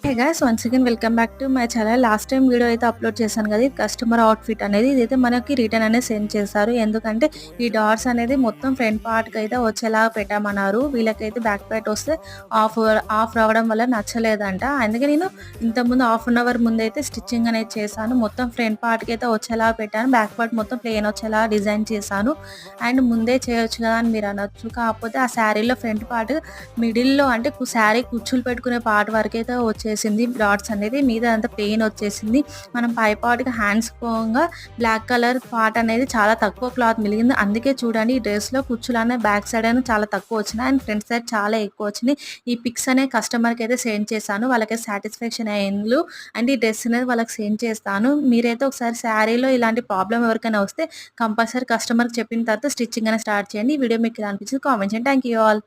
Hey guys once again welcome back to my channel. Last time video అయితే upload చేశాను కదా, ఇది customer outfit అనేది. ఇదైతే మనకి రిటర్న్ అనేది సెండ్ చేశారు. ఎందుకంటే ఈ డాట్స్ అనేది మొత్తం ఫ్రంట్ పార్ట్ కి అయితే వచ్చేలా పెట్టామన్నారు. వీళ్ళకైతే బ్యాక్ పార్ట్ వస్తే ఆఫ్ రావడం వల్ల నచ్చలేదంట. అందుకే నేను ఇంతకుముందు ½ అవర్ ముందు అయితే స్టిచ్చింగ్ అనేది చేశాను. మొత్తం ఫ్రంట్ పార్ట్ కి అయితే వచ్చేలా పెట్టాను, బ్యాక్ పార్ట్ మొత్తం ప్లెయిన్ వచ్చేలా డిజైన్ చేశాను. అండ్ ముందే చేయొచ్చు కదా అని మీరు అనొచ్చు. కాకపోతే ఆ శారీలో ఫ్రంట్ పార్ట్ మిడిల్లో అంటే శారీ కుచ్చులు పెట్టుకునే పార్ట్ వరకు అయితే వచ్చేసింది. డాట్స్ అనేది మీద అంతా ప్లెయిన్ వచ్చేసింది. మనం పై పార్ట్కి హ్యాండ్స్ పోగా బ్లాక్ కలర్ పార్ట్ అనేది చాలా తక్కువ క్లాత్ మిలిగింది. అందుకే చూడండి ఈ డ్రెస్ లో కుచ్చులు అనేవి బ్యాక్ సైడ్ అయినా చాలా తక్కువ వచ్చినాయి అండ్ ఫ్రంట్ సైడ్ చాలా ఎక్కువ వచ్చినాయి. ఈ పిక్స్ అనే కస్టమర్ కి అయితే సెండ్ చేశాను. వాళ్ళకి సాటిస్ఫాక్షన్ అయ్యింది అండ్ ఈ డ్రెస్ అనేది వాళ్ళకి సెండ్ చేస్తాను. మీరైతే ఒకసారి శారీలో ఇలాంటి ప్రాబ్లం ఎవరికైనా వస్తే కంపల్సరీ కస్టమర్ చెప్పిన తర్వాత స్టిచ్చింగ్ అనేది స్టార్ట్ చేయండి. ఈ వీడియో మీకు ఎలా అనిపించింది కామెంట్ చేయండి. Thank you all.